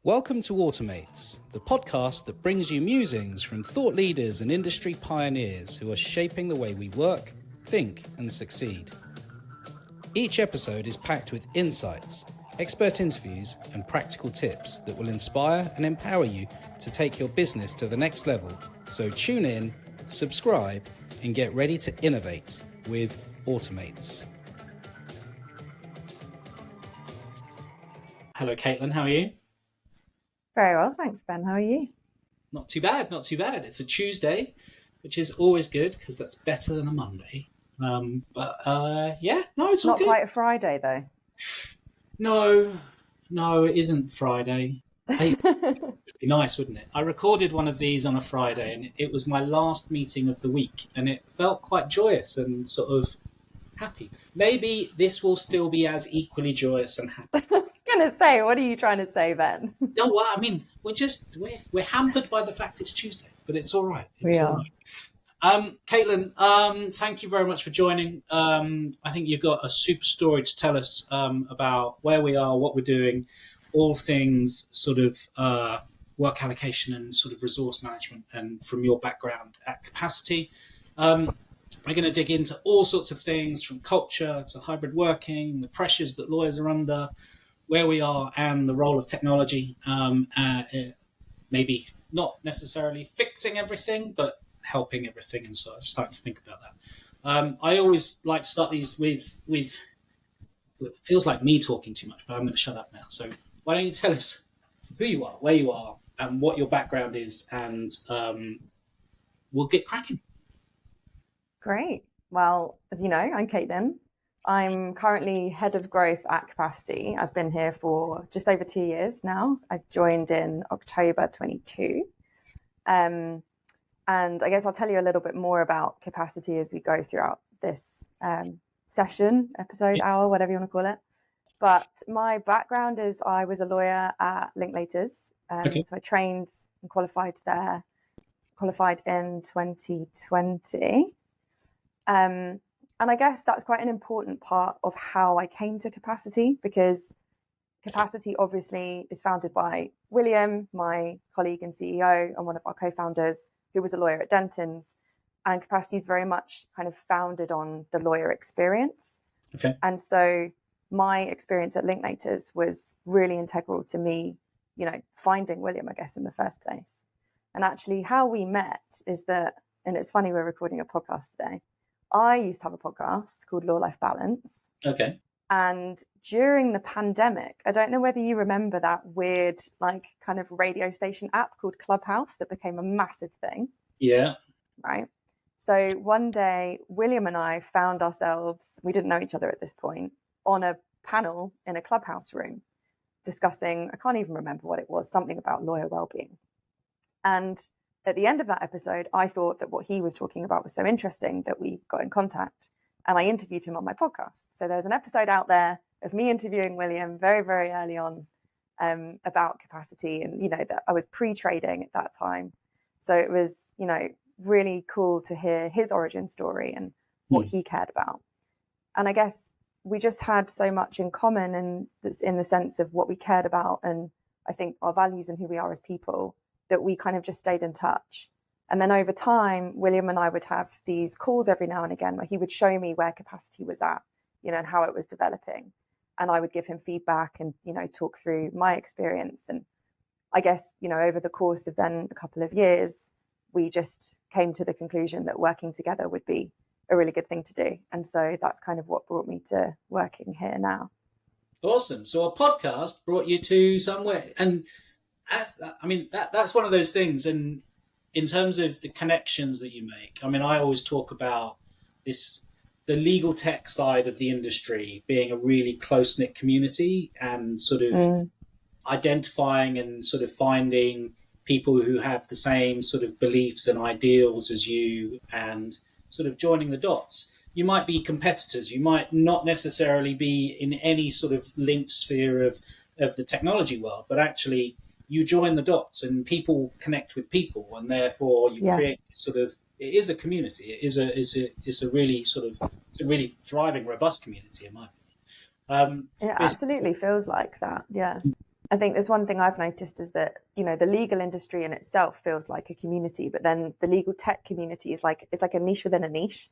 Welcome to Automates, the podcast that brings you musings from thought leaders and industry pioneers who are shaping the way we work, think, and succeed. Each episode is packed with insights, expert interviews, and practical tips that will inspire and empower you to take your business to the next level. So tune in, subscribe, and get ready to innovate with Automates. Hello, Caitlin. How are you? Very well, thanks, Ben. How are you? Not too bad, not too bad. It's a Tuesday, which is always good because that's better than a Monday. It's all Not good. quite a Friday, though. No, it isn't Friday. Hey, it'd be nice, wouldn't it? I recorded one of these on a Friday, and it was my last meeting of the week, and it felt quite joyous and sort of happy. Maybe this will still be as equally joyous and happy. I was going to say, what are you trying to say, Ben? No, well, I mean, we're hampered by the fact it's Tuesday, but it's all right. We are. Caitlin, thank you very much for joining. I think you've got a super story to tell us about where we are, what we're doing, all things sort of work allocation and sort of resource management, and from your background at Capacity. We're going to dig into all sorts of things from culture to hybrid working, the pressures that lawyers are under, where we are, and the role of technology. Maybe not necessarily fixing everything, but helping everything. And so I'm starting to think about that. I always like to start these with it feels like me talking too much, but I'm going to shut up now. So why don't you tell us who you are, where you are, and what your background is, and we'll get cracking. Great. Well, as you know, I'm Caitlin. I'm currently head of growth at Capacity. I've been here for just over 2 years now. I joined in October 22. And I guess I'll tell you a little bit more about Capacity as we go throughout this session, episode, hour, whatever you want to call it. But my background is I was a lawyer at Linklaters. So I trained and qualified in 2020. And I guess that's quite an important part of how I came to Capacity, because Capacity obviously is founded by William, my colleague and CEO, and one of our co-founders, who was a lawyer at Denton's. And Capacity is very much kind of founded on the lawyer experience. Okay. And so my experience at Linklaters was really integral to me, finding William, I guess, in the first place. And actually how we met is that, and it's funny, we're recording a podcast today. I used to have a podcast called Law Life Balance. Okay. And during the pandemic, I don't know whether you remember that weird, kind of radio station app called Clubhouse that became a massive thing. Yeah. Right. So one day, William and I found ourselves, we didn't know each other at this point, on a panel in a Clubhouse room discussing, I can't even remember what it was, something about lawyer wellbeing. And at the end of that episode, I thought that what he was talking about was so interesting that we got in contact, and I interviewed him on my podcast. So there's an episode out there of me interviewing William very, very early on about Capacity, and, that I was pre-trading at that time. So it was, really cool to hear his origin story and what he cared about. And I guess we just had so much in common, and that's in the sense of what we cared about, and I think our values and who we are as people, that we kind of just stayed in touch. And then over time, William and I would have these calls every now and again where he would show me where Capacity was at, and how it was developing. And I would give him feedback and, talk through my experience. And I guess, over the course of then a couple of years, we just came to the conclusion that working together would be a really good thing to do. And so that's kind of what brought me to working here now. Awesome. So a podcast brought you to somewhere. And that's one of those things. And in terms of the connections that you make, I always talk about the legal tech side of the industry being a really close-knit community, and sort of identifying and sort of finding people who have the same sort of beliefs and ideals as you, and sort of joining the dots. You might be competitors. You might not necessarily be in any sort of linked sphere of the technology world, but actually you join the dots and people connect with people, and therefore you create sort of, it is a community. It's a really thriving, robust community in my opinion. It absolutely feels like that. Yeah. I think there's one thing I've noticed is that, the legal industry in itself feels like a community, but then the legal tech community is like, it's like a niche within a niche.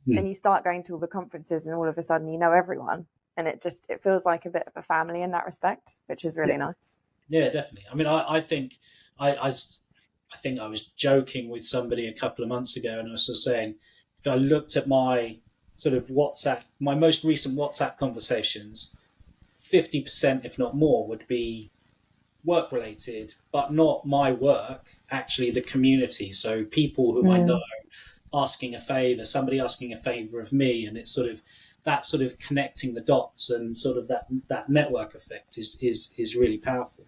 And you start going to all the conferences and all of a sudden you know everyone. And it feels like a bit of a family in that respect, which is really nice. Yeah, definitely. I mean, I think I think I was joking with somebody a couple of months ago, and I was sort of saying, if I looked at my sort of my most recent WhatsApp conversations, 50%, if not more, would be work related, but not my work, actually the community. So people whom I know asking a favor, somebody asking a favor of me, and it's sort of that sort of connecting the dots and sort of that network effect is really powerful.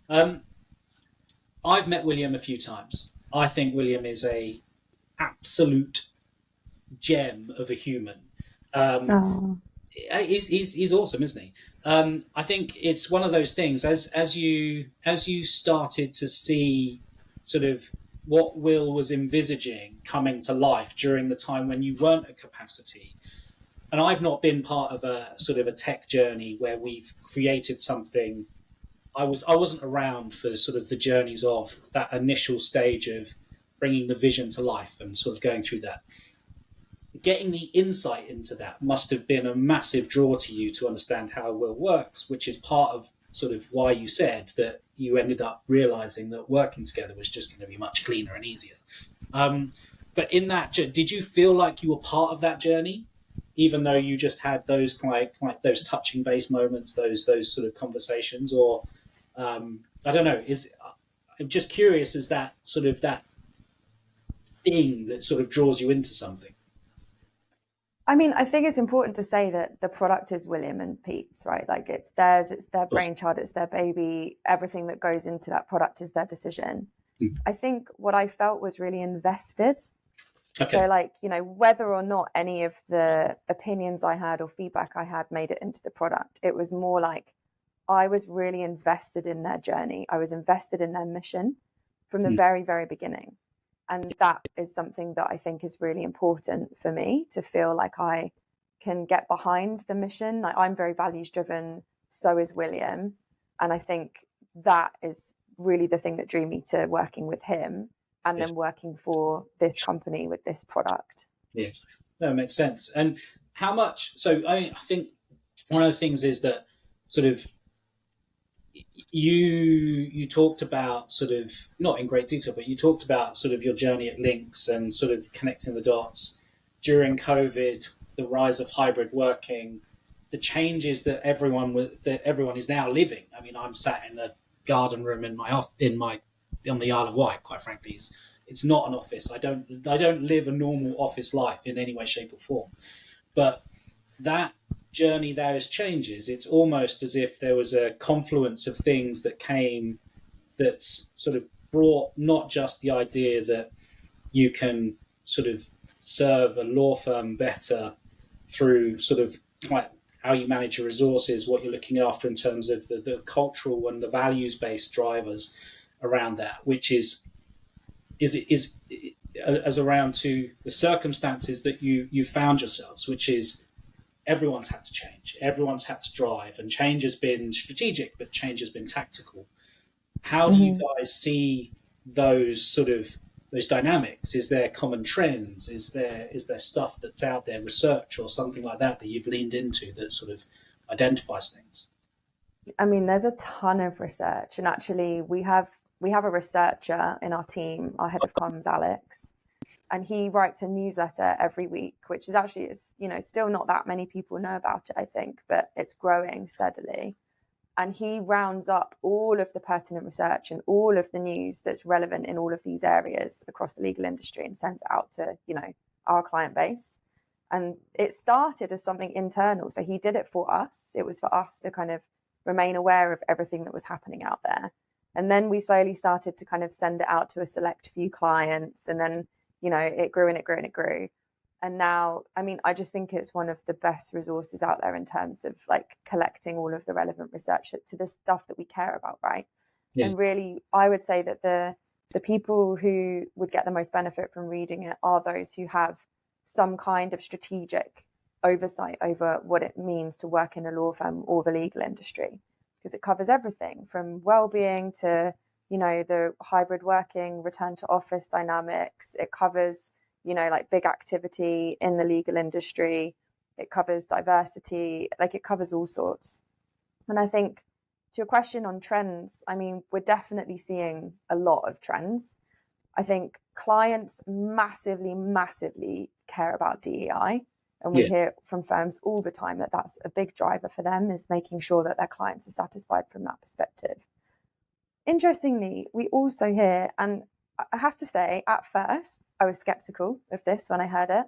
I've met William a few times. I think William is a absolute gem of a human. Oh. He's awesome, isn't he? I think it's one of those things as you started to see sort of what Will was envisaging coming to life during the time when you weren't at capacity. And I've not been part of a sort of a tech journey where we've created something. I wasn't around for sort of the journeys of that initial stage of bringing the vision to life and sort of going through that. Getting the insight into that must have been a massive draw to you to understand how Will works, which is part of sort of why you said that you ended up realizing that working together was just going to be much cleaner and easier. But in that, did you feel like you were part of that journey, even though you just had those like those touching base moments, those sort of conversations, or I don't know? I'm just curious, is that sort of that thing that sort of draws you into something? I mean, I think it's important to say that the product is William and Pete's, right? Like it's theirs, it's their brainchild, it's their baby. Everything that goes into that product is their decision. I think what I felt was really invested. Okay. So like, whether or not any of the opinions I had or feedback I had made it into the product, it was more like I was really invested in their journey. I was invested in their mission from the very, very beginning. And that is something that I think is really important for me, to feel like I can get behind the mission. Like, I'm very values driven, so is William. And I think that is really the thing that drew me to working with him and then working for this company with this product. Yeah, that makes sense. And how much? So I think one of the things is that sort of you talked about, sort of not in great detail, but you talked about sort of your journey at Lynx and sort of connecting the dots during COVID, the rise of hybrid working, the changes that everyone is now living. I mean, I'm sat in a garden room on the Isle of Wight. Quite frankly, it's not an office. I don't live a normal office life in any way, shape, or form. But that journey, those changes, it's almost as if there was a confluence of things that came that sort of brought not just the idea that you can sort of serve a law firm better through sort of like how you manage your resources, what you're looking after in terms of the cultural and the values-based drivers around that, which is as around to the circumstances that you found yourselves, which is everyone's had to change, everyone's had to drive, and change has been strategic, but change has been tactical. How do you guys see those dynamics? Is there common trends? Is there stuff that's out there, research or something like that you've leaned into that sort of identifies things? I mean, there's a ton of research, and actually we have a researcher in our team, our head of comms, Alex, and he writes a newsletter every week, which is actually, still not that many people know about it, I think, but it's growing steadily. And he rounds up all of the pertinent research and all of the news that's relevant in all of these areas across the legal industry and sends it out to, our client base. And it started as something internal. So he did it for us. It was for us to kind of remain aware of everything that was happening out there. And then we slowly started to kind of send it out to a select few clients. And then, it grew and it grew and it grew. And now, I mean, I just think it's one of the best resources out there in terms of like collecting all of the relevant research to the stuff that we care about, right? Yeah. And really, I would say that the people who would get the most benefit from reading it are those who have some kind of strategic oversight over what it means to work in a law firm or the legal industry. because it covers everything from well-being to, you know, the hybrid working, return to office dynamics. It covers, you know, like big activity in the legal industry. It covers diversity, like it covers all sorts. And I think to your question on trends, I mean, we're definitely seeing a lot of trends. I think clients massively care about DEI. And we hear from firms all the time that that's a big driver for them, is making sure that their clients are satisfied from that perspective. Interestingly, we also hear, and I have to say, at first, I was skeptical of this when I heard it.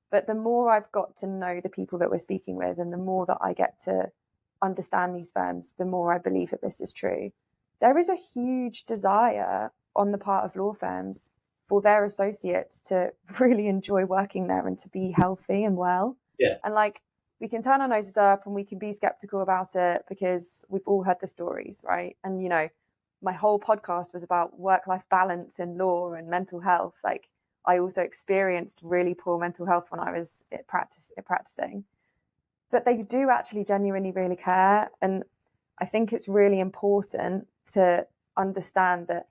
But the more I've got to know the people that we're speaking with, and the more that I get to understand these firms, the more I believe that this is true. There is a huge desire on the part of law firms for their associates to really enjoy working there and to be healthy and well. Yeah. And like, we can turn our noses up and we can be skeptical about it because we've all heard the stories, right? And, you know, my whole podcast was about work-life balance in law and mental health. Like, I also experienced really poor mental health when I was practicing. But they do actually genuinely really care. And I think it's really important to understand that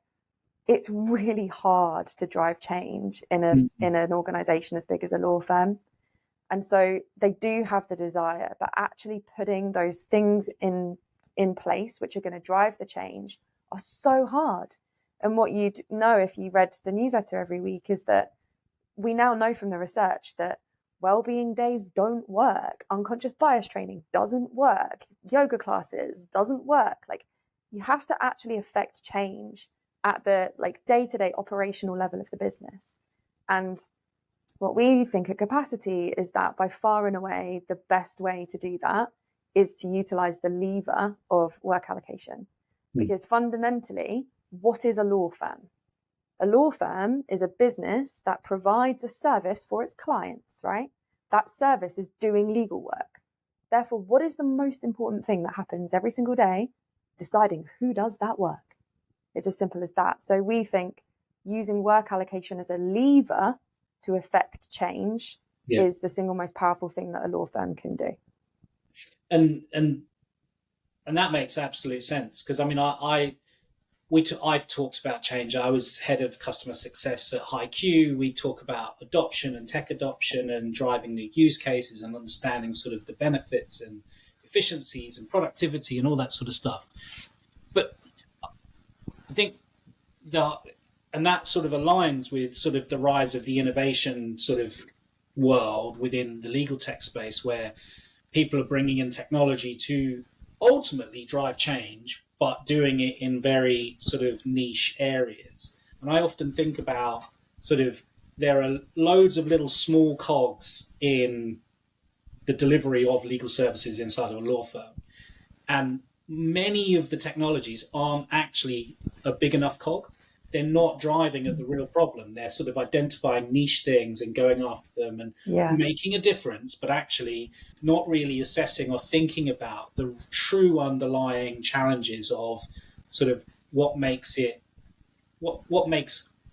it's really hard to drive change in an organization as big as a law firm. And so they do have the desire, but actually putting those things in place, which are going to drive the change, are so hard. And what you'd know if you read the newsletter every week is that we now know from the research that wellbeing days don't work. Unconscious bias training doesn't work. Yoga classes doesn't work. Like, you have to actually affect change at the like day-to-day operational level of the business. And what we think at Capacity is that by far and away, the best way to do that is to utilize the lever of work allocation. Because fundamentally, what is a law firm? A law firm is a business that provides a service for its clients, right? That service is doing legal work. Therefore, what is the most important thing that happens every single day? Deciding who does that work. It's as simple as that. So we think using work allocation as a lever to affect change is the single most powerful thing that a law firm can do. And that makes absolute sense, because I mean, I've talked about change. I was head of customer success at HiQ. We talk about adoption and tech adoption and driving new use cases and understanding sort of the benefits and efficiencies and productivity and all that sort of stuff. But I think that sort of aligns with sort of the rise of the innovation sort of world within the legal tech space, where people are bringing in technology to ultimately drive change, but doing it in very sort of niche areas. And I often think about sort of, there are loads of little small cogs in the delivery of legal services inside of a law firm. And many of the technologies aren't actually a big enough cog. They're not driving at the real problem. They're sort of identifying niche things and going after them and making a difference, but actually not really assessing or thinking about the true underlying challenges of sort of what makes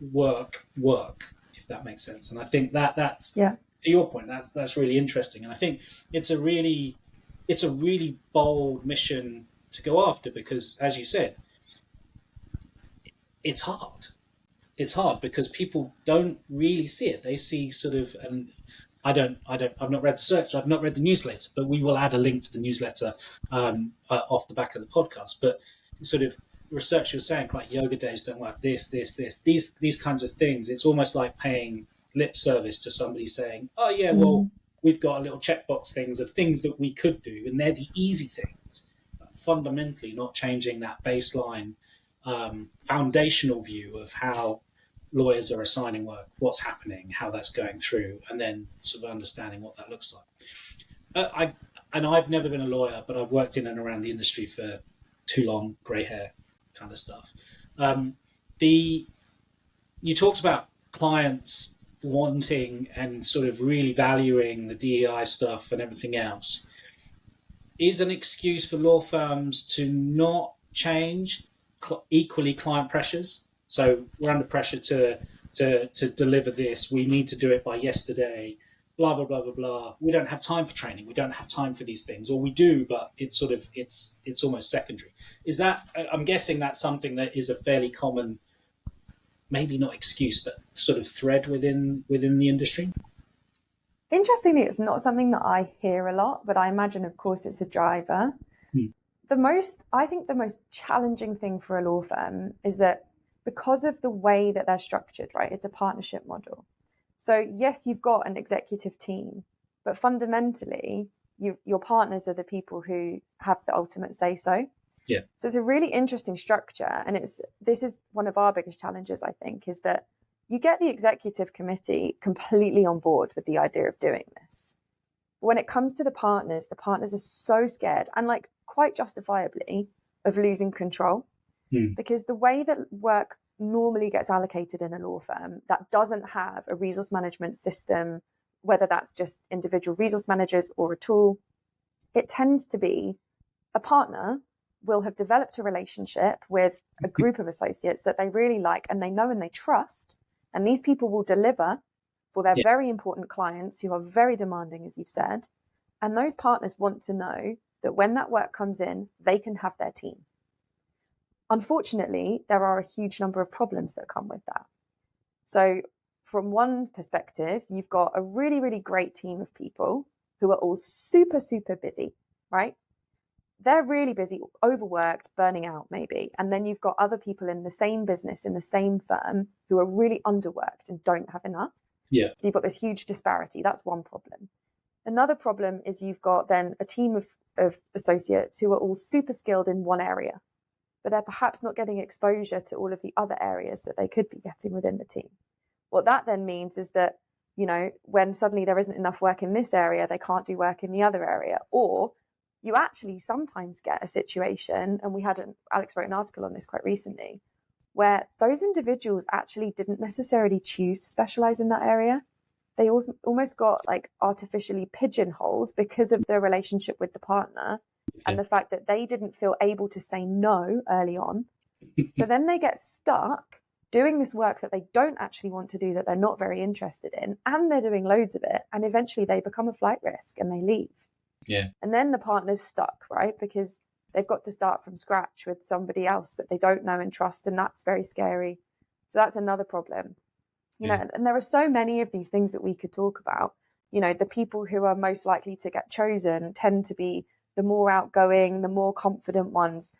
work, if that makes sense. And I think that's to your point, that's really interesting. And I think it's a really bold mission to go after, because, as you said, it's hard. It's hard because people don't really see it. They see sort of, and I've not read the search, I've not read the newsletter, but we will add a link to the newsletter off the back of the podcast. But sort of research you're saying, like yoga days don't work, these kinds of things. It's almost like paying lip service to somebody saying, oh yeah, well, we've got a little checkbox things of things that we could do, and they're the easy things, but fundamentally not changing that baseline foundational view of how lawyers are assigning work, what's happening, how that's going through, and then sort of understanding what that looks like. I've never been a lawyer, but I've worked in and around the industry for too long, grey hair kind of stuff. You talked about clients wanting and sort of really valuing the DEI stuff and everything else. Is an excuse for law firms to not change equally client pressures? So we're under pressure to deliver this. We need to do it by yesterday. blah blah blah blah blah. We don't have time for training. We don't have time for these things, or we do, but it's almost secondary. Is that? I'm guessing that's something that is a fairly common, maybe not excuse, but sort of thread within the industry. Interestingly, it's not something that I hear a lot, but I imagine, of course, it's a driver. Hmm. I think the most challenging thing for a law firm is that because of the way that they're structured, right? It's a partnership model. So yes, you've got an executive team, but fundamentally, your partners are the people who have the ultimate say so. Yeah. So it's a really interesting structure, and this is one of our biggest challenges, I think, is that you get the executive committee completely on board with the idea of doing this. But when it comes to the partners are so scared, and like quite justifiably, of losing control, because the way that work normally gets allocated in a law firm that doesn't have a resource management system, whether that's just individual resource managers or a tool, it tends to be a partner will have developed a relationship with a group of associates that they really like and they know and they trust. And these people will deliver for their very important clients who are very demanding, as you've said. And those partners want to know that when that work comes in, they can have their team. Unfortunately, there are a huge number of problems that come with that. So from one perspective, you've got a really, really great team of people who are all super, super busy, right? They're really busy, overworked, burning out maybe. And then you've got other people in the same business, in the same firm, who are really underworked and don't have enough. Yeah. So you've got this huge disparity. That's one problem. Another problem is you've got then a team of associates who are all super skilled in one area, but they're perhaps not getting exposure to all of the other areas that they could be getting within the team. What that then means is that, you know, when suddenly there isn't enough work in this area, they can't do work in the other area. Or you actually sometimes get a situation, and Alex wrote an article on this quite recently, where those individuals actually didn't necessarily choose to specialize in that area. They almost got like artificially pigeonholed because of their relationship with the partner and the fact that they didn't feel able to say no early on. So then they get stuck doing this work that they don't actually want to do, that they're not very interested in, and they're doing loads of it. And eventually they become a flight risk and they leave. Yeah. And then the partner's stuck, right? Because they've got to start from scratch with somebody else that they don't know and trust. And that's very scary. So that's another problem. You know, and there are so many of these things that we could talk about. You know, the people who are most likely to get chosen tend to be the more outgoing, the more confident ones.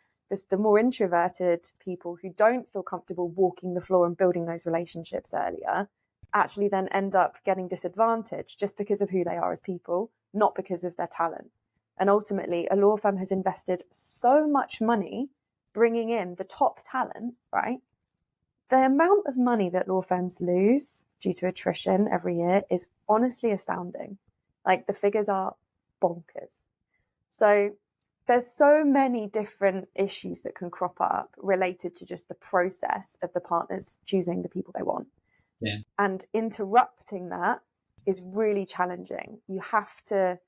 The more introverted people who don't feel comfortable walking the floor and building those relationships earlier actually then end up getting disadvantaged just because of who they are as people, not because of their talent. And ultimately, a law firm has invested so much money bringing in the top talent, right? The amount of money that law firms lose due to attrition every year is honestly astounding. Like, the figures are bonkers. So there's so many different issues that can crop up related to just the process of the partners choosing the people they want. Yeah. And interrupting that is really challenging. You have to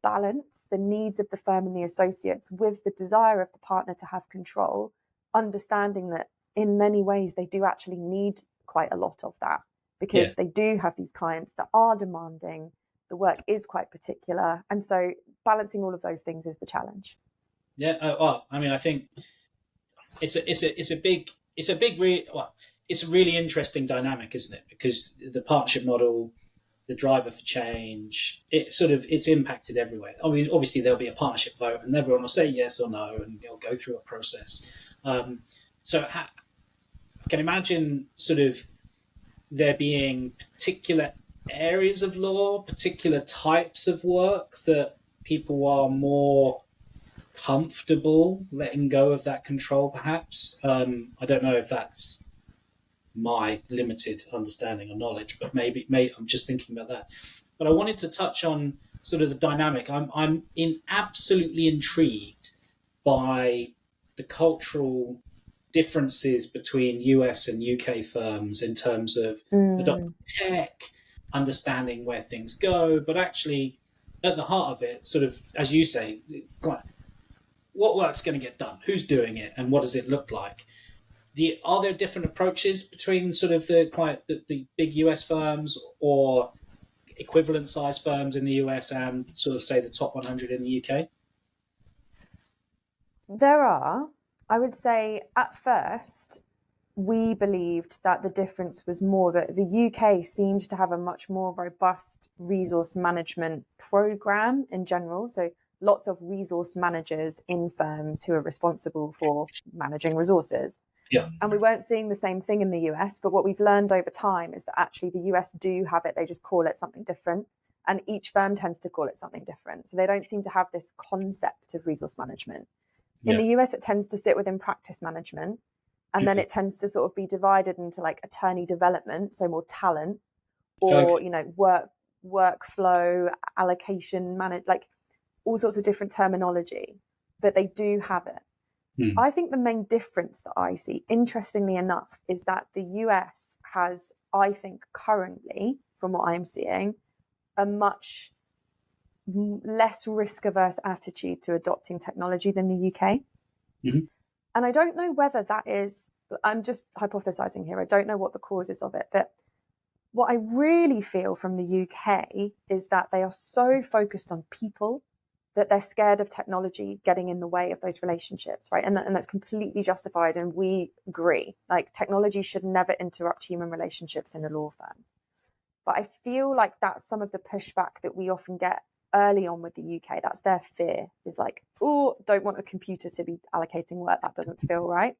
balance the needs of the firm and the associates with the desire of the partner to have control, understanding that in many ways they do actually need quite a lot of that, because they do have these clients that are demanding. The work is quite particular. And so balancing all of those things is the challenge. Yeah. Well, I mean, I think it's a really interesting dynamic, isn't it? Because the partnership model, the driver for change, it's impacted everywhere. I mean, obviously there'll be a partnership vote and everyone will say yes or no, and you'll go through a process. So I can imagine sort of there being particular areas of law, particular types of work that people are more comfortable letting go of that control, perhaps. I don't know if that's my limited understanding or knowledge, but maybe I'm just thinking about that. But I wanted to touch on sort of the dynamic. I'm absolutely intrigued by the cultural differences between US and UK firms in terms of adopting tech, understanding where things go, but actually at the heart of it, sort of, as you say, it's like, what work's going to get done? Who's doing it? And what does it look like? Are there different approaches between sort of the big US firms, or equivalent size firms in the US and sort of say the top 100 in the UK? There are. I would say at first, we believed that the difference was more that the UK seemed to have a much more robust resource management program in general. So lots of resource managers in firms who are responsible for managing resources. Yeah. And we weren't seeing the same thing in the US, but what we've learned over time is that actually the US do have it. They just call it something different. And each firm tends to call it something different. So they don't seem to have this concept of resource management. In the US, it tends to sit within practice management. And then it tends to sort of be divided into like attorney development, so more talent, or, workflow, allocation, like all sorts of different terminology, but they do have it. I think the main difference that I see, interestingly enough, is that the US has, I think currently, from what I'm seeing, a much less risk-averse attitude to adopting technology than the UK. And I don't know whether that is, I'm just hypothesizing here, I don't know what the causes of it, but what I really feel from the UK is that they are so focused on people that they're scared of technology getting in the way of those relationships, right? And that's completely justified, and we agree. Like, technology should never interrupt human relationships in a law firm. But I feel like that's some of the pushback that we often get early on with the UK. That's their fear, is like, oh, don't want a computer to be allocating work. That doesn't feel right.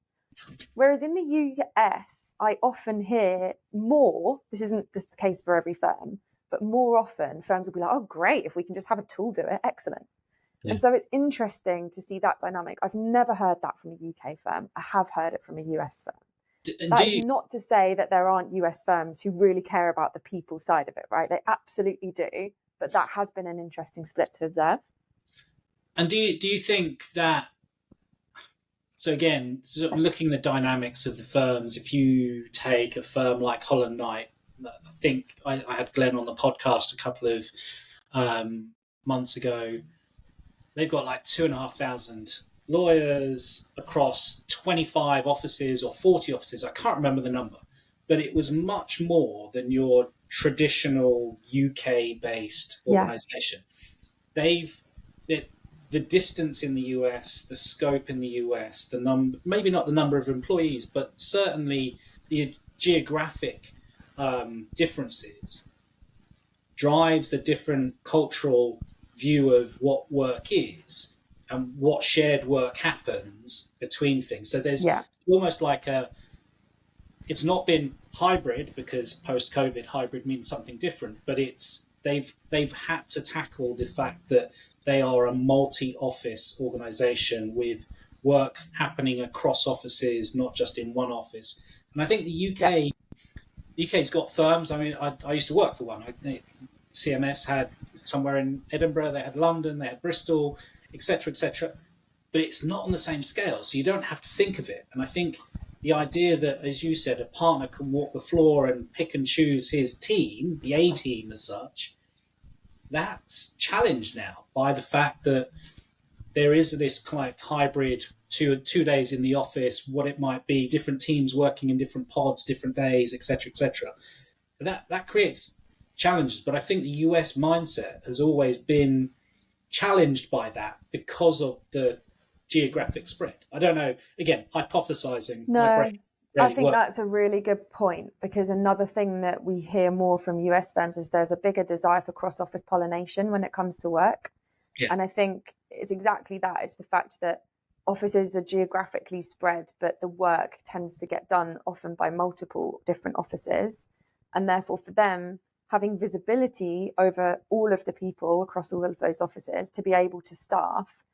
Whereas in the US, I often hear more, this isn't the case for every firm, but more often firms will be like, oh, great, if we can just have a tool do it, excellent. Yeah. And so it's interesting to see that dynamic. I've never heard that from a UK firm. I have heard it from a US firm. That is not to say that there aren't US firms who really care about the people side of it, right? They absolutely do. But that has been an interesting split to observe. And do you think that, so again, sort of looking at the dynamics of the firms, if you take a firm like Holland Knight, I think I had Glenn on the podcast a couple of months ago, they've got like 2,500 lawyers across 25 offices or 40 offices. I can't remember the number, but it was much more than your traditional UK-based organization. The distance in the US, the scope in the US, maybe not the number of employees, but certainly the geographic differences drives a different cultural view of what work is and what shared work happens between things. So there's almost like it's not been hybrid, because post-COVID hybrid means something different, but they've had to tackle the fact that they are a multi-office organization with work happening across offices, not just in one office. And I think the UK's got firms. I mean, I used to work for one. CMS had somewhere in Edinburgh, they had London, they had Bristol, etc., etc. But it's not on the same scale, so you don't have to think of it. And I think the idea that, as you said, a partner can walk the floor and pick and choose his team, the A team as such, that's challenged now by the fact that there is this like hybrid 2 days in the office, what it might be, different teams working in different pods, different days, etc., etc. That creates challenges, but I think the US mindset has always been challenged by that because of the geographic spread. I don't know, again, hypothesizing. No, I think that's a really good point, because another thing that we hear more from US firms is there's a bigger desire for cross-office pollination when it comes to work. Yeah. And I think it's exactly that. It's the fact that offices are geographically spread, but the work tends to get done often by multiple different offices. And therefore for them, having visibility over all of the people across all of those offices to be able to staff,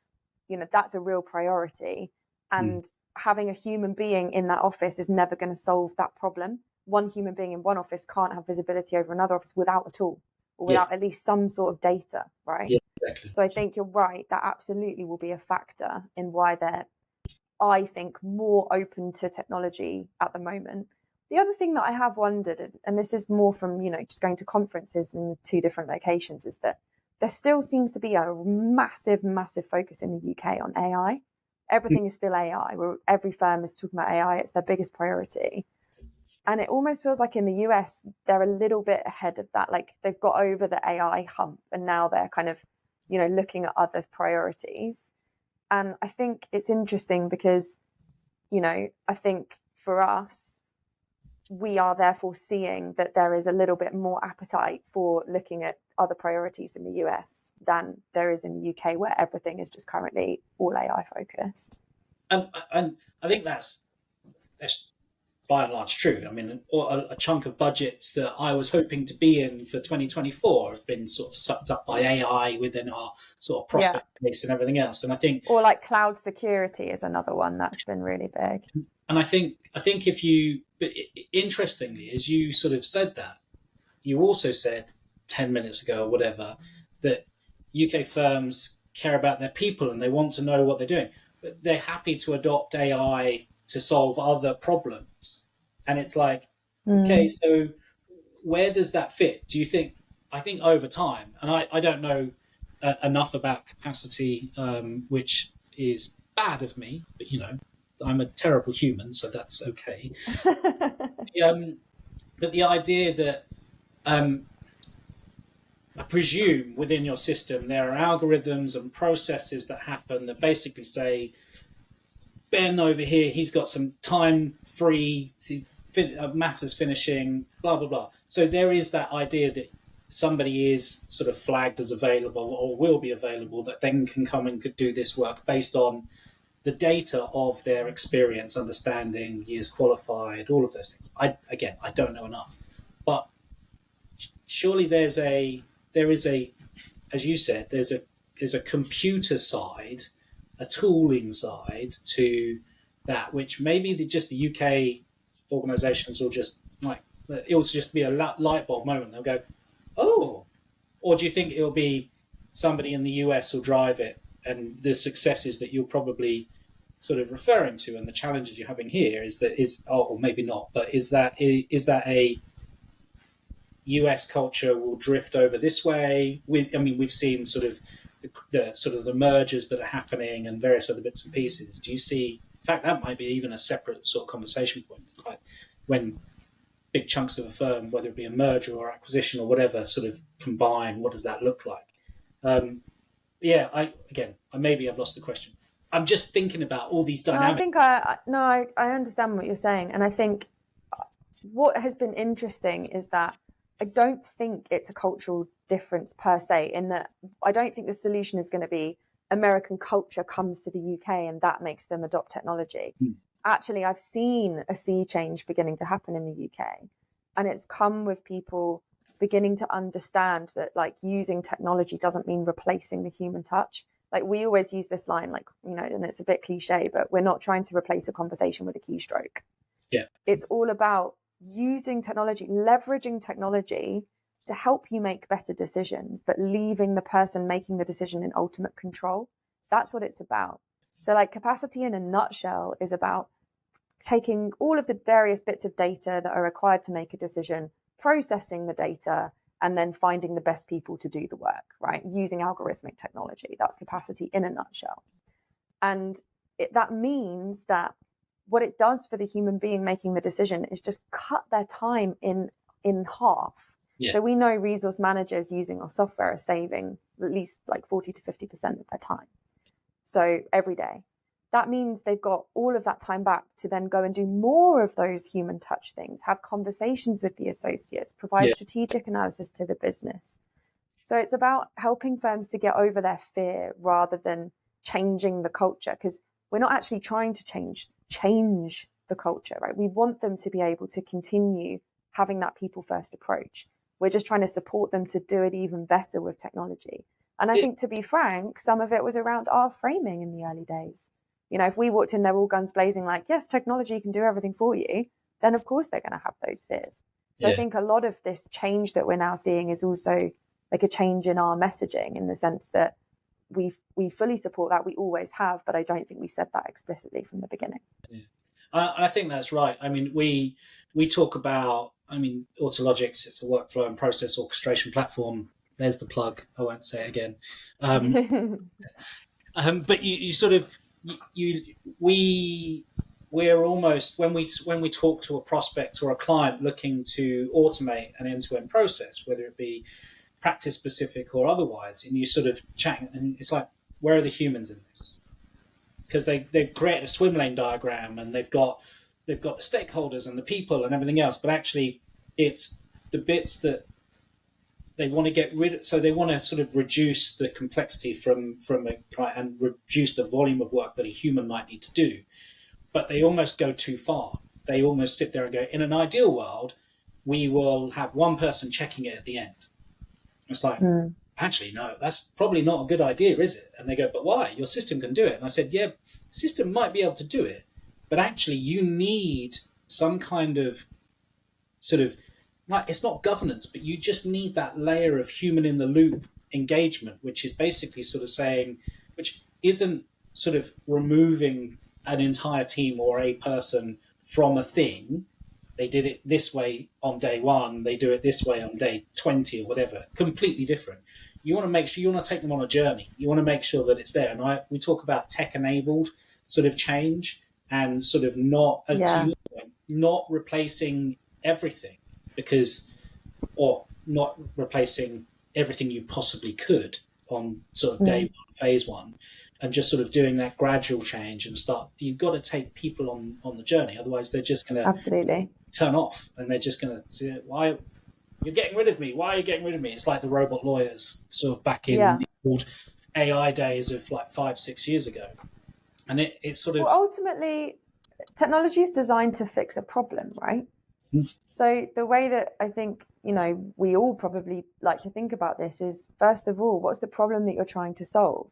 that's a real priority. And having a human being in that office is never going to solve that problem. One human being in one office can't have visibility over another office without a tool, or without at least some sort of data, right? Yeah, exactly. So I think you're right. That absolutely will be a factor in why they're, I think, more open to technology at the moment. The other thing that I have wondered, and this is more from, just going to conferences in 2 different locations, is that there still seems to be a massive, massive focus in the UK on AI. Everything is still AI, where every firm is talking about AI. It's their biggest priority. And it almost feels like in the US, they're a little bit ahead of that. Like they've got over the AI hump and now they're kind of, looking at other priorities. And I think it's interesting because, I think for us, we are therefore seeing that there is a little bit more appetite for looking at other priorities in the US than there is in the UK, where everything is just currently all AI focused. And I think that's by and large true. I mean, a chunk of budgets that I was hoping to be in for 2024 have been sort of sucked up by AI within our sort of prospect base and everything else. And I think, or like cloud security is another one that's been really big. And I think if you, but interestingly, as you sort of said that, you also said 10 minutes ago or whatever that UK firms care about their people and they want to know what they're doing, but they're happy to adopt AI to solve other problems. And it's like, okay, so where does that fit? Do you think, I think over time, and I don't know enough about capacity, which is bad of me, but I'm a terrible human, so that's okay. But the idea that I presume within your system there are algorithms and processes that happen that basically say, Ben over here, he's got some time free, matters finishing, blah, blah, blah. So there is that idea that somebody is sort of flagged as available or will be available that then can come and could do this work based on the data of their experience, understanding, years qualified, all of those things. I don't know enough. But surely there is a, as you said, there's a computer side, a tooling side to that, which maybe just the UK organisations will just like, it'll just be a light bulb moment. They'll go, oh, or do you think it'll be somebody in the US will drive it, and the successes that you're probably sort of referring to and the challenges you're having here or maybe not, but is that a US culture will drift over this way? We've seen sort of the mergers that are happening and various other bits and pieces. Do you see? In fact, that might be even a separate sort of conversation point. Like when big chunks of a firm, whether it be a merger or acquisition or whatever, sort of combine, what does that look like? Maybe I've lost the question. I'm just thinking about all these dynamics. I understand what you're saying, and I think what has been interesting is that I don't think it's a cultural difference per se, in that I don't think the solution is going to be American culture comes to the UK and that makes them adopt technology. Actually, I've seen a sea change beginning to happen in the UK, and it's come with people beginning to understand that like using technology doesn't mean replacing the human touch. Like we always use this line, like, and it's a bit cliche, but we're not trying to replace a conversation with a keystroke. Yeah. It's all about using technology, leveraging technology to help you make better decisions, but leaving the person making the decision in ultimate control. That's what it's about. So like capacity in a nutshell is about taking all of the various bits of data that are required to make a decision, processing the data, and then finding the best people to do the work, right? Using algorithmic technology. That's capacity in a nutshell. And that means that what it does for the human being making the decision is just cut their time in half. Yeah. So we know resource managers using our software are saving at least like 40 to 50% of their time. So every day. That means they've got all of that time back to then go and do more of those human touch things, have conversations with the associates, provide strategic analysis to the business. So it's about helping firms to get over their fear rather than changing the culture, because we're not actually trying to change the culture, right? We want them to be able to continue having that people first approach. We're just trying to support them to do it even better with technology. And I think, to be frank, some of it was around our framing in the early days. If we walked in there all guns blazing, like, yes, technology can do everything for you, then of course they're going to have those fears. So I think a lot of this change that we're now seeing is also like a change in our messaging, in the sense that we fully support that. We always have, but I don't think we said that explicitly from the beginning. Yeah. I think that's right. I mean, we talk about, Autologix, it's a workflow and process orchestration platform. There's the plug. I won't say it again. But you sort of, we we're almost, when we talk to a prospect or a client looking to automate an end-to-end process, whether it be practice specific or otherwise, and you sort of chat, and it's like, where are the humans in this? Because they've created a swim lane diagram, and they've got the stakeholders and the people and everything else, but actually it's the bits that they want to get rid of. So they want to sort of reduce the complexity from and reduce the volume of work that a human might need to do. But they almost go too far. They almost sit there and go, in an ideal world, we will have one person checking it at the end. It's like, actually, no, that's probably not a good idea, is it? And they go, but why? Your system can do it. And I said, yeah, the system might be able to do it, but actually you need some kind of sort of, like, it's not governance, but you just need that layer of human in the loop engagement, which is basically sort of saying, which isn't sort of removing an entire team or a person from a thing. They did it this way on day one, they do it this way on day 20 or whatever, completely different. You want to make sure, you want to take them on a journey. You want to make sure that it's there. And we talk about tech-enabled sort of change, and sort of not, as to your point, not replacing everything, or not replacing everything you possibly could on sort of day one, phase one, and just sort of doing that gradual change and start. You've got to take people on the journey, otherwise they're just going to absolutely turn off, and they're just going to say, why you're getting rid of me? Why are you getting rid of me? It's like the robot lawyers sort of back in the old AI days of like 5-6 years ago. And it's sort of... Well, ultimately, technology is designed to fix a problem, right? So the way that I think, we all probably like to think about this is, first of all, what's the problem that you're trying to solve?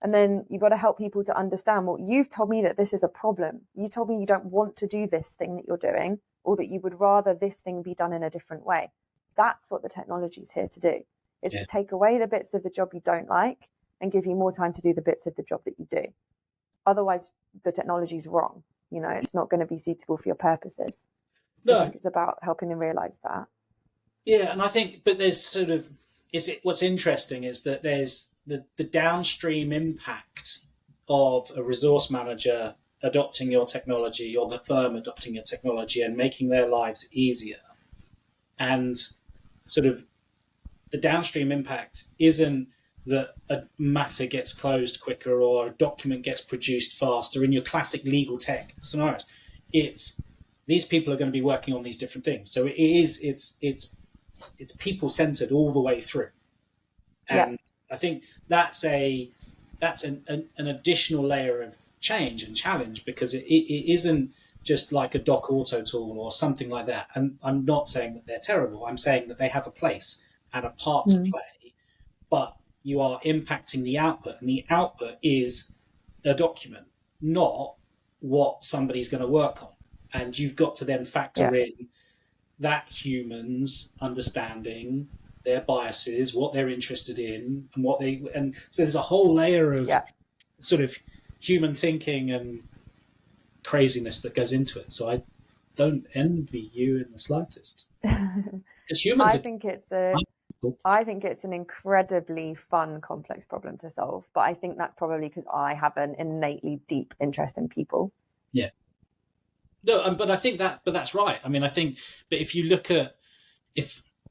And then you've got to help people to understand, well, you've told me that this is a problem. You told me you don't want to do this thing that you're doing, or that you would rather this thing be done in a different way. That's what the technology is here to do. It's to take away the bits of the job you don't like and give you more time to do the bits of the job that you do. Otherwise, the technology is wrong. It's not going to be suitable for your purposes. No. I think it's about helping them realize that. Yeah, and I think, but there's sort of, what's interesting is that there's the downstream impact of a resource manager adopting your technology, or the firm adopting your technology and making their lives easier. And sort of the downstream impact isn't that a matter gets closed quicker or a document gets produced faster in your classic legal tech scenarios. It's these people are going to be working on these different things. So it's people-centered all the way through. And I think that's an additional layer of change and challenge, because it isn't just like a doc auto tool or something like that. And I'm not saying that they're terrible. I'm saying that they have a place and a part to play, but you are impacting the output, and the output is a document, not what somebody's going to work on. And you've got to then factor in that humans understanding their biases, what they're interested in, and so there's a whole layer of sort of human thinking and craziness that goes into it. So I don't envy you in the slightest. Because humans, I think it's an incredibly fun, complex problem to solve. But I think that's probably because I have an innately deep interest in people. Yeah. No, but I think that's right. I mean, I think, but if you look at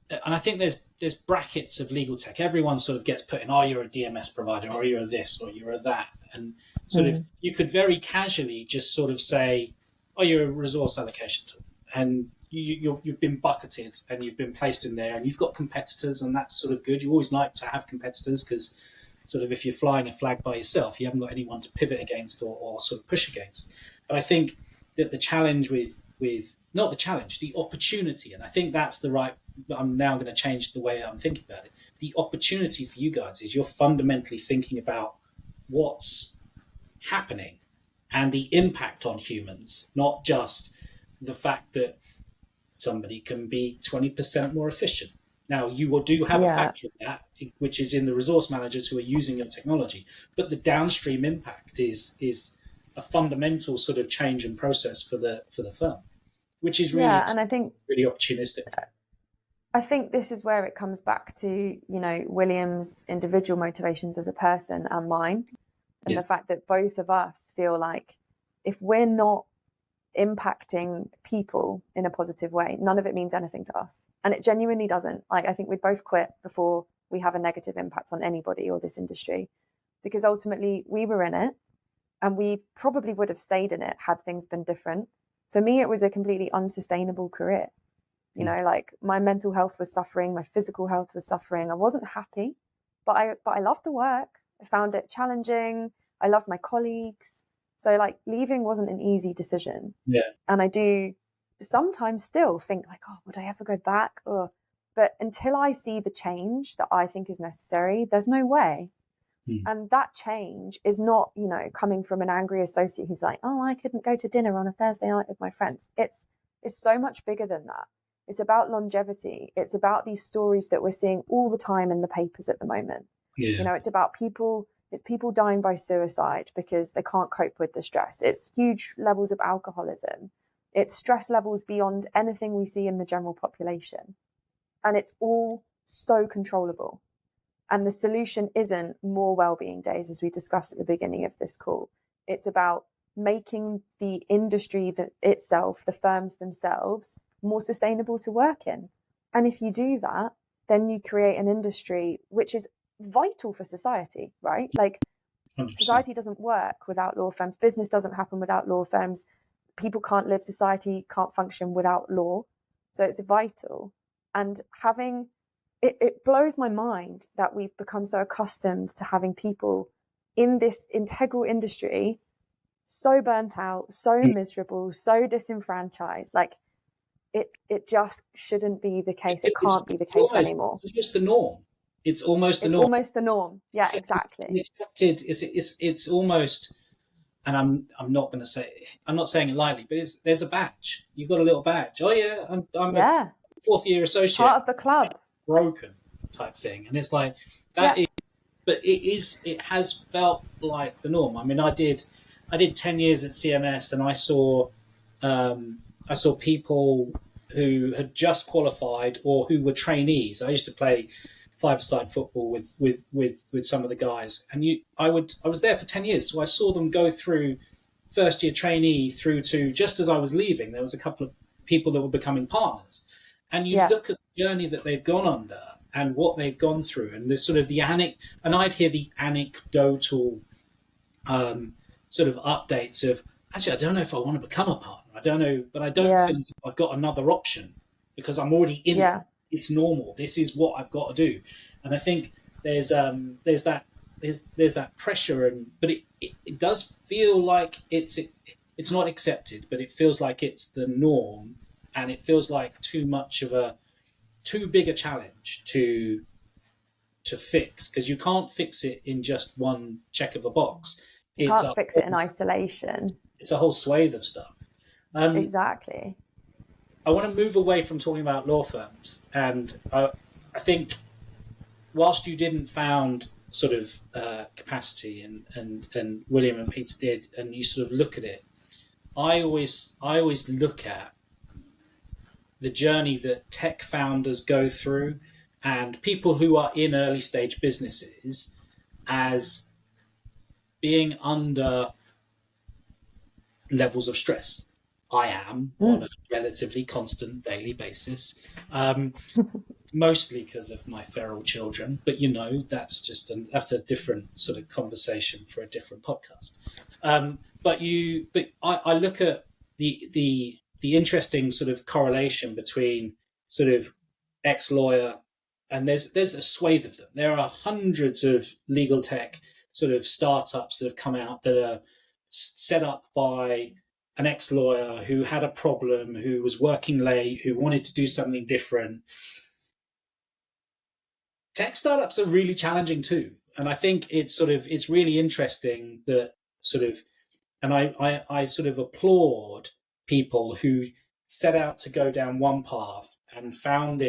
and I think there's brackets of legal tech. Everyone sort of gets put in, you're a DMS provider, or you're a this, or you're a that, and sort of you could very casually just sort of say, you're a resource allocation tool, and you've been bucketed and you've been placed in there, and you've got competitors, and that's sort of good. You always like to have competitors, because sort of if you're flying a flag by yourself, you haven't got anyone to pivot against or sort of push against. But I think that the challenge not the challenge, the opportunity, and I think that's I'm now going to change the way I'm thinking about it. The opportunity for you guys is you're fundamentally thinking about what's happening and the impact on humans, not just the fact that somebody can be 20% more efficient. Now, you do have a factor in that, which is in the resource managers who are using your technology, but the downstream impact is a fundamental sort of change in process for the firm, which is really, and I think really opportunistic. I think this is where it comes back to, William's individual motivations as a person and mine, and the fact that both of us feel like if we're not impacting people in a positive way, none of it means anything to us. And it genuinely doesn't. Like, I think we'd both quit before we have a negative impact on anybody or this industry, because ultimately we were in it and we probably would have stayed in it had things been different. For me, it was a completely unsustainable career. You know, like my mental health was suffering, my physical health was suffering. I wasn't happy, but I loved the work. I found it challenging. I loved my colleagues. So like leaving wasn't an easy decision. Yeah. And I do sometimes still think like, oh, would I ever go back? But until I see the change that I think is necessary, there's no way. And that change is not, you know, coming from an angry associate who's like, oh, I couldn't go to dinner on a Thursday night with my friends. It's so much bigger than that. It's about longevity. It's about these stories that we're seeing all the time in the papers at the moment. Yeah. You know, it's about people dying by suicide because they can't cope with the stress. It's huge levels of alcoholism. It's stress levels beyond anything we see in the general population. And it's all so controllable. And the solution isn't more wellbeing days, as we discussed at the beginning of this call. It's about making the industry itself, the firms themselves, more sustainable to work in. And if you do that, then you create an industry which is vital for society, right? Like 100%. Society doesn't work without law firms. Business doesn't happen without law firms. People can't live, society can't function without law. So it's vital. And having it blows my mind that we've become so accustomed to having people in this integral industry so burnt out, so miserable, so disenfranchised. Like it just shouldn't be the case. It can't be the case anymore. It's just the norm. It's almost the norm. It's almost the norm. Yeah, it's exactly. Accepted. It's almost, and I'm not going to say, I'm not saying it lightly, but there's a badge. You've got a little badge. Oh yeah, I'm a fourth year associate. Part of the club. Broken type thing. And it's like that is, but it has felt like the norm. I mean, I did 10 years at CMS, and I saw people who had just qualified or who were trainees. I used to play five-a-side football with some of the guys, and I was there for 10 years, so I saw them go through first year trainee through to, just as I was leaving, there was a couple of people that were becoming partners, and you look at the journey that they've gone under and what they've gone through, and there's sort of and I'd hear the anecdotal sort of updates of, actually, I don't know if I want to become a partner. I don't know, but I don't feel as if I've got another option because I'm already in it. It's normal. This is what I've got to do. And I think there's that pressure, but it does feel like it's not accepted, but it feels like it's the norm, and it feels like too big a challenge to fix, because you can't fix it in just one check of a box. You can't fix it in isolation. It's a whole swathe of stuff. Exactly. I want to move away from talking about law firms, and I think whilst you didn't found sort of capacity, and William and Peter did, and you sort of look at it, I always look at the journey that tech founders go through and people who are in early stage businesses as being under levels of stress. I am on a relatively constant daily basis, mostly because of my feral children. But that's that's a different sort of conversation for a different podcast. But I look at the interesting sort of correlation between sort of ex-lawyer, and there's a swathe of them. There are hundreds of legal tech sort of startups that have come out that are set up by an ex-lawyer who had a problem, who was working late, who wanted to do something different. Tech startups are really challenging too. And I think it's really interesting that sort of, and I sort of applaud people who set out to go down one path and found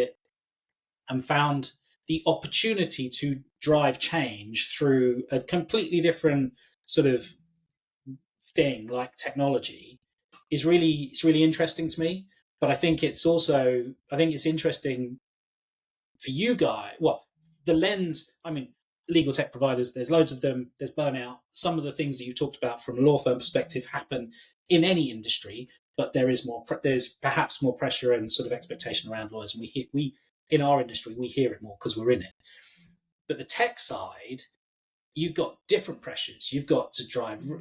the opportunity to drive change through a completely different sort of thing like technology. It's really interesting to me. But I think it's interesting for you guys. Well, the lens, I mean, legal tech providers, there's loads of them, there's burnout. Some of the things that you've talked about from a law firm perspective happen in any industry, but there's perhaps more pressure and sort of expectation around lawyers, and we in our industry we hear it more because we're in it. But the tech side, you've got different pressures. You've got to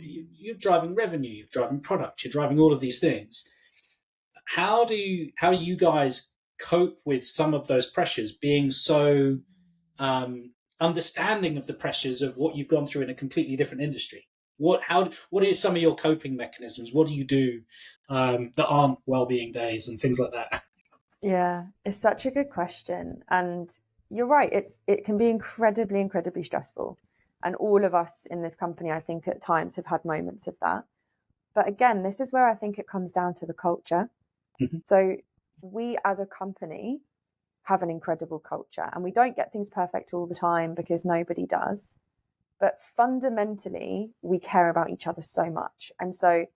you're driving revenue, you're driving product, you're driving all of these things. How do you guys cope with some of those pressures, being so understanding of the pressures of what you've gone through in a completely different industry? What are some of your coping mechanisms? What do you do that aren't wellbeing days and things like that? Yeah, it's such a good question. And you're right, it can be incredibly, incredibly stressful. And all of us in this company, I think at times have had moments of that. But again, this is where I think it comes down to the culture. Mm-hmm. So we as a company have an incredible culture, and we don't get things perfect all the time because nobody does. But fundamentally, we care about each other so much. And so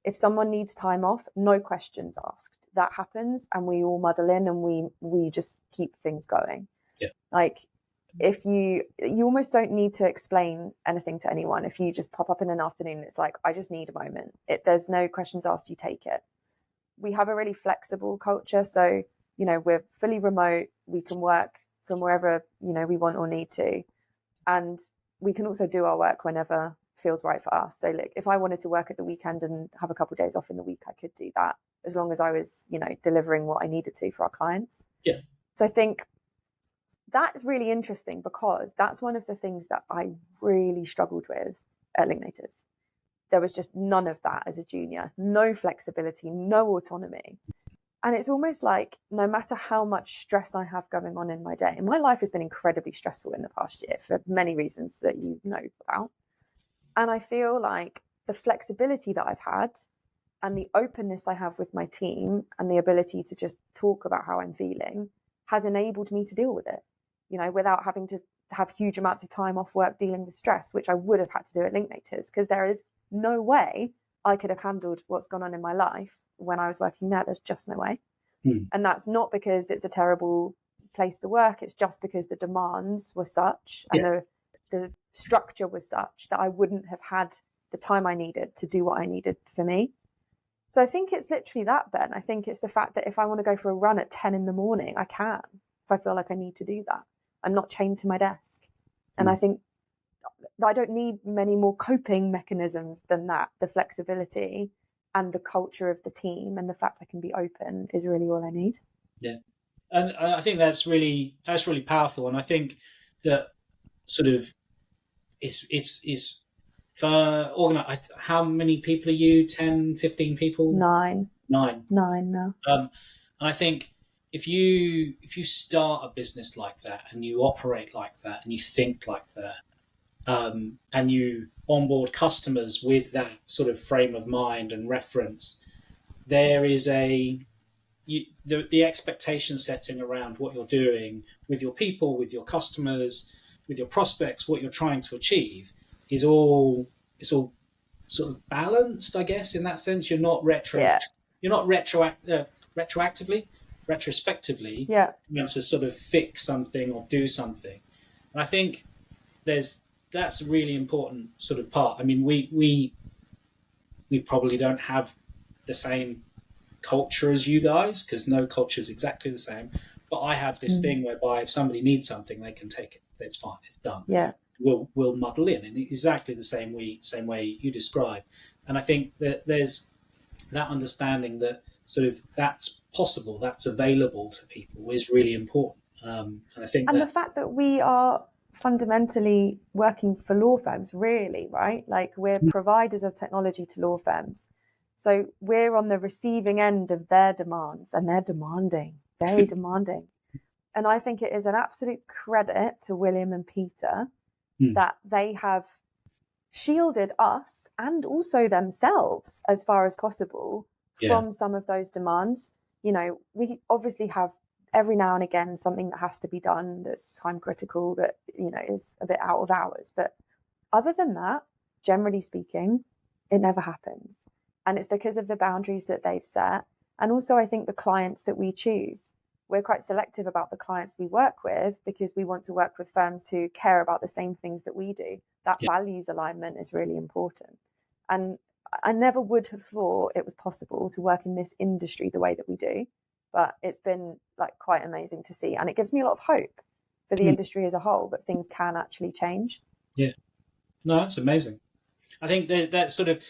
if someone needs time off, no questions asked. That happens, and we all muddle in, and we just keep things going. Yeah. Like, if you almost don't need to explain anything to anyone. If you just pop up in an afternoon, it's like, I just need a moment. There's no questions asked, you take it. We have a really flexible culture. So, we're fully remote. We can work from wherever, we want or need to. And we can also do our work whenever feels right for us. So like, if I wanted to work at the weekend and have a couple of days off in the week, I could do that, as long as I was, delivering what I needed to for our clients. Yeah. So I think that's really interesting, because that's one of the things that I really struggled with at Linklaters. There was just none of that as a junior, no flexibility, no autonomy. And it's almost like, no matter how much stress I have going on in my day, and my life has been incredibly stressful in the past year for many reasons that you know about. And I feel like the flexibility that I've had and the openness I have with my team and the ability to just talk about how I'm feeling has enabled me to deal with it, without having to have huge amounts of time off work dealing with stress, which I would have had to do at Linklaters, because there is no way I could have handled what's gone on in my life when I was working there. There's just no way. And that's not because it's a terrible place to work. It's just because the demands were such, and the structure was such, that I wouldn't have had the time I needed to do what I needed for me. So I think it's literally that, Ben. I think it's the fact that if I want to go for a run at 10 in the morning, I can, if I feel like I need to do that. I'm not chained to my desk. And I think I don't need many more coping mechanisms than that. The flexibility and the culture of the team and the fact I can be open is really all I need. Yeah. And I think that's really powerful. And I think that sort of it's for organize. How many people are you? 10, 15 people? 9 now. And I think if you start a business like that, and you operate like that, and you think like that, and you onboard customers with that sort of frame of mind and reference, there is the expectation setting around what you're doing with your people, with your customers, with your prospects, what you're trying to achieve it's all sort of balanced, I guess, in that sense. You're not retrospectively meant to sort of fix something or do something. And I think that's a really important sort of part. I mean, we probably don't have the same culture as you guys, because no culture is exactly the same. But I have this thing whereby if somebody needs something, they can take it. It's fine. It's done. Yeah. We'll muddle in exactly the same way you describe. And I think that there's that understanding that sort of that's possible, that's available to people is really important. And I think the fact that we are fundamentally working for law firms, really, right? Like, we're providers of technology to law firms. So we're on the receiving end of their demands, and they're demanding, very demanding. And I think it is an absolute credit to William and Peter that they have shielded us and also themselves as far as possible from some of those demands. We obviously have every now and again something that has to be done that's time critical, that, is a bit out of hours. But other than that, generally speaking, it never happens. And it's because of the boundaries that they've set. And also, I think the clients that we choose, we're quite selective about the clients we work with, because we want to work with firms who care about the same things that we do. That values alignment is really important. And I never would have thought it was possible to work in this industry the way that we do, but it's been like quite amazing to see, and it gives me a lot of hope for the industry as a whole that things can actually change. Yeah, no, that's amazing. I think that sort of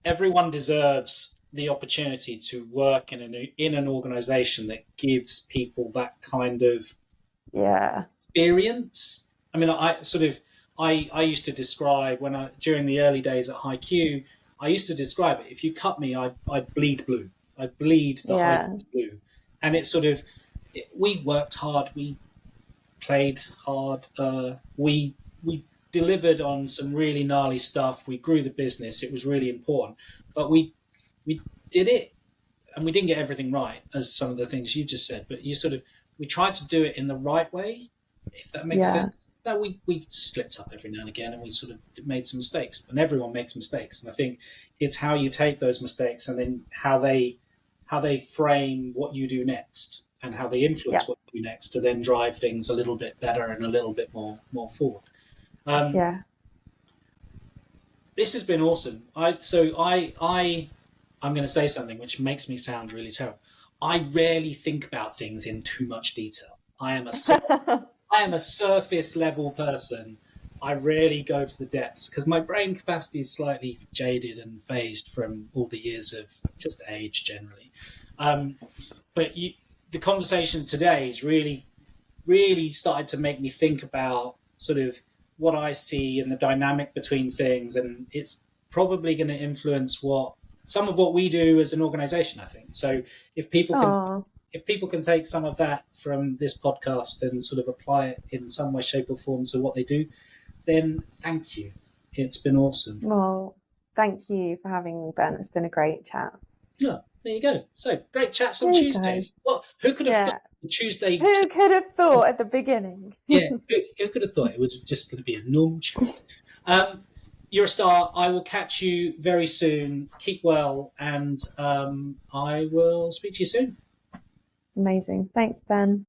everyone deserves the opportunity to work in an organization that gives people that kind of experience. I mean, I used to describe during the early days at High Q, I used to describe it. If you cut me, I'd bleed blue. I'd bleed the High Q blue, and it's sort of we worked hard, we played hard, we delivered on some really gnarly stuff. We grew the business. It was really important, but we did it, and we didn't get everything right, as some of the things you just said. But we tried to do it in the right way, if that makes sense. That we slipped up every now and again, and we sort of made some mistakes. And everyone makes mistakes, and I think it's how you take those mistakes, and then how they frame what you do next, and how they influence what you do next, to then drive things a little bit better and a little bit more forward. This has been awesome. I'm going to say something which makes me sound really terrible. I rarely think about things in too much detail. I am a surface level person. I rarely go to the depths because my brain capacity is slightly jaded and phased from all the years of just age generally. But the conversations today has really, really started to make me think about sort of what I see and the dynamic between things, and it's probably going to influence some of what we do as an organization, I think. So if people can take some of that from this podcast and sort of apply it in some way, shape or form to what they do, then thank you. It's been awesome. Well, thank you for having me, Ben. It's been a great chat. Yeah, there you go. So great chats on Tuesdays. Well, who could have thought Tuesday? Who could have thought at the beginning? Who could have thought it was just going to be a normal chat? You're a star. I will catch you very soon. Keep well, and I will speak to you soon. Amazing. Thanks, Ben.